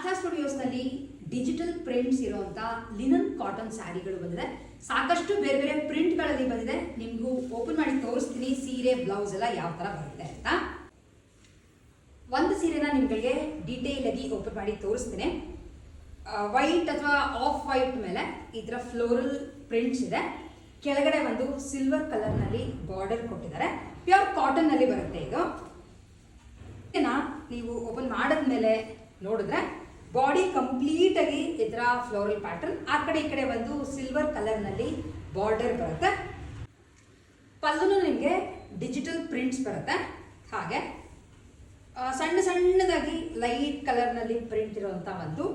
ಆರ್ಥಾ ಸ್ಟುಡಿಯೋಸ್ನಲ್ಲಿ digital prints ಇರುವಂಥ linen cotton ಸ್ಯಾರಿಗಳು ಬಂದಿದೆ. ಸಾಕಷ್ಟು ಬೇರೆ ಬೇರೆ ಪ್ರಿಂಟ್ಗಳಲ್ಲಿ ಬಂದಿದೆ. ನಿಮಗೂ ಓಪನ್ ಮಾಡಿ ತೋರಿಸ್ತೀನಿ ಸೀರೆ ಬ್ಲೌಸ್ ಎಲ್ಲ ಯಾವ ಥರ ಬರುತ್ತೆ ಅಂತ. ಒಂದು ಸೀರೆನ ನಿಮಗೆ ಡೀಟೇಲ್ ಆಗಿ ಓಪನ್ ಮಾಡಿ ತೋರಿಸ್ತೀನಿ. ವೈಟ್ ಅಥವಾ ಆಫ್ ವೈಟ್ ಮೇಲೆ ಈ ಥರ ಫ್ಲೋರಲ್ ಪ್ರಿಂಟ್ಸ್ ಇದೆ. ಕೆಳಗಡೆ ಒಂದು ಸಿಲ್ವರ್ ಕಲರ್ನಲ್ಲಿ ಬಾರ್ಡರ್ ಕೊಟ್ಟಿದ್ದಾರೆ. ಪ್ಯೂರ್ ಕಾಟನ್ನಲ್ಲಿ ಬರುತ್ತೆ ಇದು. ನೀವು ಓಪನ್ ಮಾಡಿದ್ಮೇಲೆ ನೋಡಿದ್ರೆ ಬಾಡಿ ಕಂಪ್ಲೀಟ್ ಆಗಿ ಇದರ ಫ್ಲೋರಲ್ ಪ್ಯಾಟರ್ನ್, ಆ ಕಡೆ ಈ ಕಡೆ ಒಂದು ಸಿಲ್ವರ್ ಕಲರ್ನಲ್ಲಿ ಬಾರ್ಡರ್ ಬರುತ್ತೆ. ಪಲ್ಲುನು ನಿಮಗೆ ಡಿಜಿಟಲ್ ಪ್ರಿಂಟ್ಸ್ ಬರುತ್ತೆ. ಹಾಗೆ ಸಣ್ಣ ಸಣ್ಣದಾಗಿ ಲೈಟ್ ಕಲರ್ನಲ್ಲಿ ಪ್ರಿಂಟ್ ಇರುವಂಥ ಒಂದು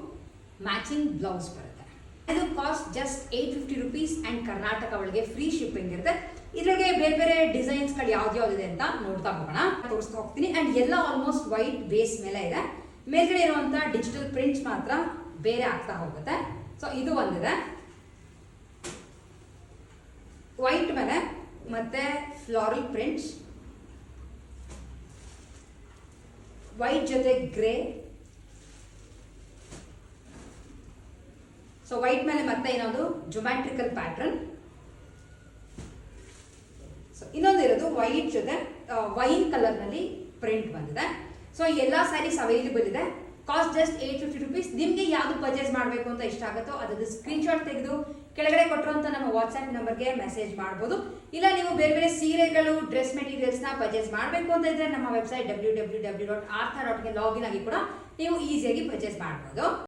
ಮ್ಯಾಚಿಂಗ್ ಬ್ಲೌಸ್ ಬರುತ್ತೆ. ಇದು cost just 850 rupees and Karnataka ಒಳಗೆ ಫ್ರೀ ಶಿಪ್ಪಿಂಗ್ ಇರುತ್ತೆ. ಇದ್ರೊಳಗೆ ಬೇರೆ ಬೇರೆ ಡಿಸೈನ್ಸ್ಗಳು ಯಾವ್ದಿದೆ ಅಂತ ನೋಡ್ತಾ ಹೋಗೋಣ. ತೋರಿಸ್ತಾ ಹೋಗ್ತೀನಿ. ಆ್ಯಂಡ್ ಎಲ್ಲ ಆಲ್ಮೋಸ್ಟ್ ವೈಟ್ ಬೇಸ್ ಮೇಲೆ ಇದೆ. ಮೇಲ್ಗಡೆ ಇರುವಂಥ ಡಿಜಿಟಲ್ ಪ್ರಿಂಟ್ಸ್ ಮಾತ್ರ ಬೇರೆ ಆಗ್ತಾ ಹೋಗುತ್ತೆ. ಸೊ ಇದು ಒಂದಿದೆ ವೈಟ್ ಮೇಲೆ ಮತ್ತೆ ಫ್ಲೋರಲ್ ಪ್ರಿಂಟ್ಸ್, ವೈಟ್ ಜೊತೆ ಗ್ರೇ. ಸೊ ವೈಟ್ ಮೇಲೆ ಮತ್ತೆ ಇನ್ನೊಂದು ಜೊಮ್ಯಾಟ್ರಿಕಲ್ ಪ್ಯಾಟರ್ನ್. ಸೊ ಇನ್ನೊಂದು ಇರೋದು ವೈಟ್ ಜೊತೆ ವೈನ್ ಕಲರ್ನಲ್ಲಿ ಪ್ರಿಂಟ್ ಬಂದಿದೆ. ಸೊ ಎಲ್ಲ ಸ್ಯಾರೀಸ್ ಅವೈಲೇಬಲ್ ಇದೆ. Cost just 850 rupees. ನಿಮಗೆ ಯಾವುದು ಪರ್ಚೇಸ್ ಮಾಡಬೇಕು ಅಂತ ಇಷ್ಟ ಆಗುತ್ತೋ ಅದನ್ನು ಸ್ಕ್ರೀನ್ಶಾಟ್ ತೆಗೆದು ಕೆಳಗಡೆ ಕೊಟ್ಟಿರುವಂಥ ನಮ್ಮ ವಾಟ್ಸ್ಆ್ಯಪ್ ನಂಬರ್ಗೆ ಮೆಸೇಜ್ ಮಾಡ್ಬೋದು. ಇಲ್ಲ ನೀವು ಬೇರೆ ಬೇರೆ ಸೀರೆಗಳು, ಡ್ರೆಸ್ ಮೆಟೀರಿಯಲ್ಸ್ನ ಪರ್ಚೇಸ್ ಮಾಡಬೇಕು ಅಂತ ಇದ್ರೆ ನಮ್ಮ ವೆಬ್ಸೈಟ್ www.artha.in ಲಾಗಿನ್ ಆಗಿ ಕೂಡ ನೀವು ಈಸಿಯಾಗಿ ಪರ್ಚೇಸ್ ಮಾಡ್ಬೋದು.